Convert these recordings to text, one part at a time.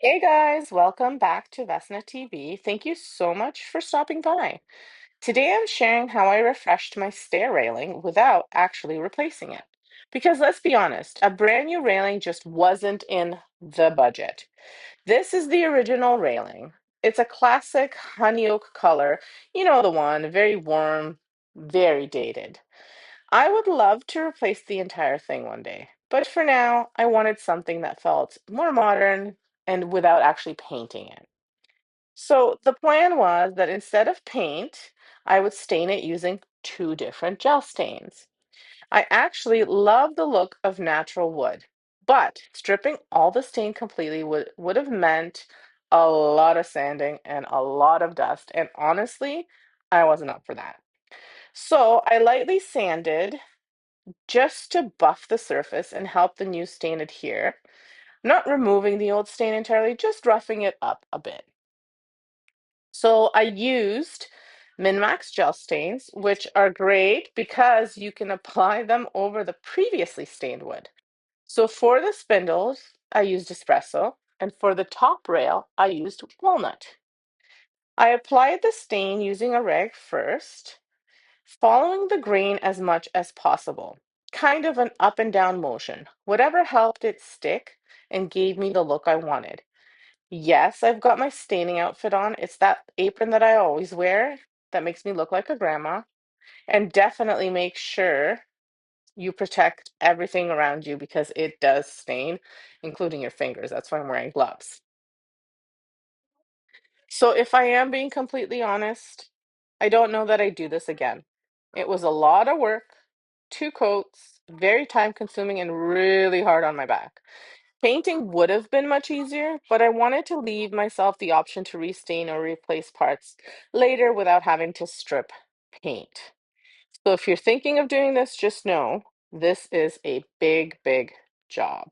Hey guys, welcome back to Vesna TV. Thank you so much for stopping by. Today I'm sharing how I refreshed my stair railing without actually replacing it. Because let's be honest, a brand new railing just wasn't in the budget. This is the original railing. It's a classic honey oak color, you know the one, very warm, very dated. I would love to replace the entire thing one day, but for now, I wanted something that felt more modern and without actually painting it. So the plan was that instead of paint, I would stain it using two different gel stains. I actually love the look of natural wood, but stripping all the stain completely would have meant a lot of sanding and a lot of dust, and honestly, I wasn't up for that. So I lightly sanded just to buff the surface and help the new stain adhere. Not removing the old stain entirely, just roughing it up a bit. So I used Minwax gel stains, which are great because you can apply them over the previously stained wood. So for the spindles, I used Espresso, and for the top rail, I used Walnut. I applied the stain using a rag first, following the grain as much as possible, kind of an up and down motion, whatever helped it stick and gave me the look I wanted. Yes, I've got my staining outfit on. It's that apron that I always wear that makes me look like a grandma. And definitely make sure you protect everything around you because it does stain, including your fingers. That's why I'm wearing gloves. So if I am being completely honest, I don't know that I do this again. It was a lot of work, two coats, very time consuming and really hard on my back. Painting would have been much easier, but I wanted to leave myself the option to restain or replace parts later without having to strip paint. So if you're thinking of doing this, just know this is a big, big job.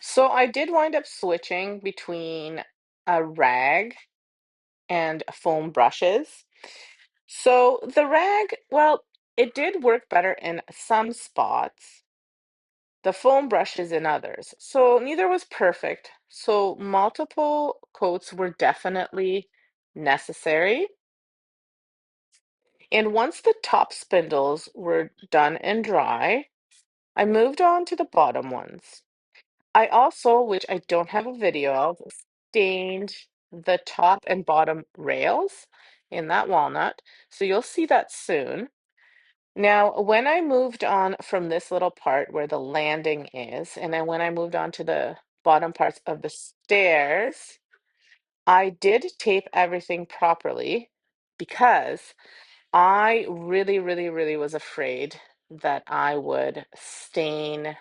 So I did wind up switching between a rag and foam brushes. So the rag, well, it did work better in some spots, the foam brushes in others. So neither was perfect. So multiple coats were definitely necessary. And once the top spindles were done and dry, I moved on to the bottom ones. I also, which I don't have a video of, stained the top and bottom rails in that walnut. So you'll see that soon. Now, when I moved on from this little part where the landing is, and then when I moved on to the bottom parts of the stairs, I did tape everything properly because I really, really, really was afraid that I would stain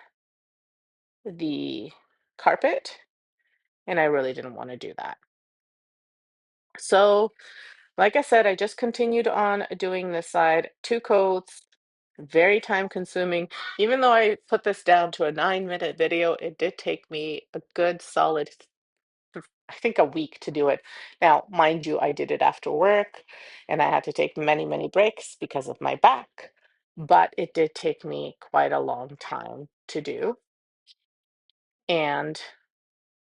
the carpet, and I really didn't want to do that. So, like I said, I just continued on doing this side, two coats, very time consuming. Even though I put this down to a 9-minute video, it did take me a good solid, I think a week to do it. Now, mind you, I did it after work and I had to take many, many breaks because of my back, but it did take me quite a long time to do. And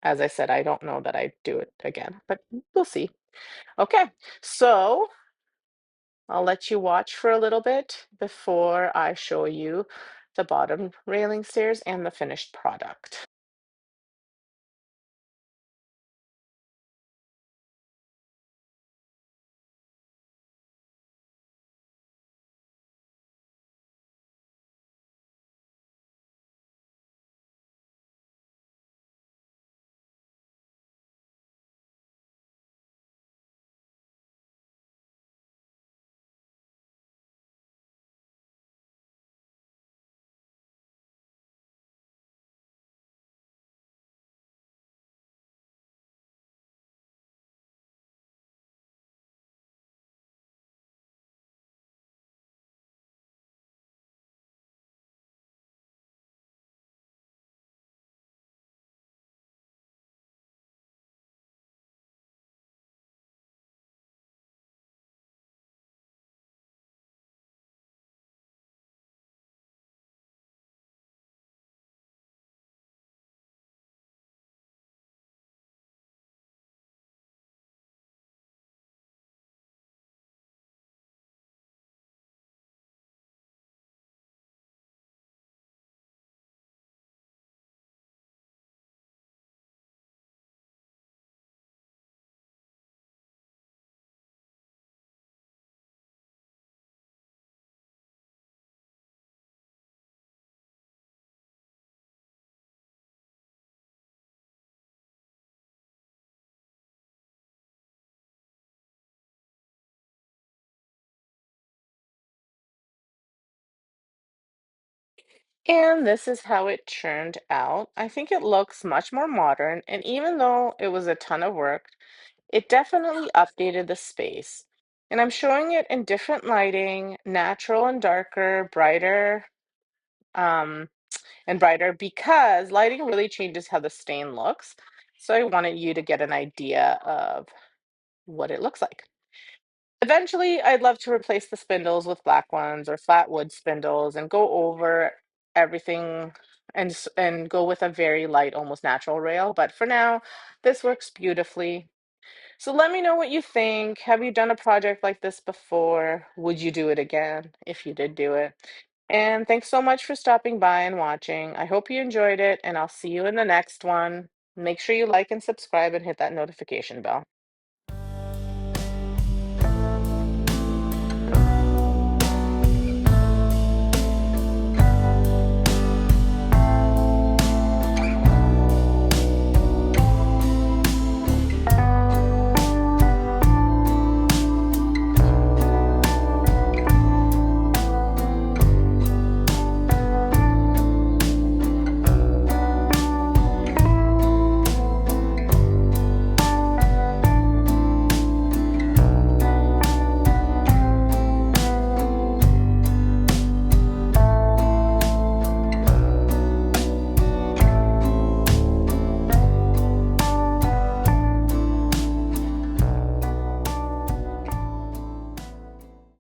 as I said, I don't know that I'd do it again, but we'll see. Okay, so I'll let you watch for a little bit before I show you the bottom railing stairs and the finished product. And this is how it turned out. I think it looks much more modern, and even though it was a ton of work, it definitely updated the space. And I'm showing it in different lighting, natural and darker, brighter, um, and brighter, because lighting really changes how the stain looks. So I wanted you to get an idea of what it looks like. Eventually, I'd love to replace the spindles with black ones or flat wood spindles and go over everything and go with a very light, almost natural rail. But for now, this works beautifully. So let me know what you think. Have you done a project like this before? Would you do it again if you did do it? And thanks so much for stopping by and watching. I hope you enjoyed it, and I'll see you in the next one. Make sure you like and subscribe and hit that notification bell.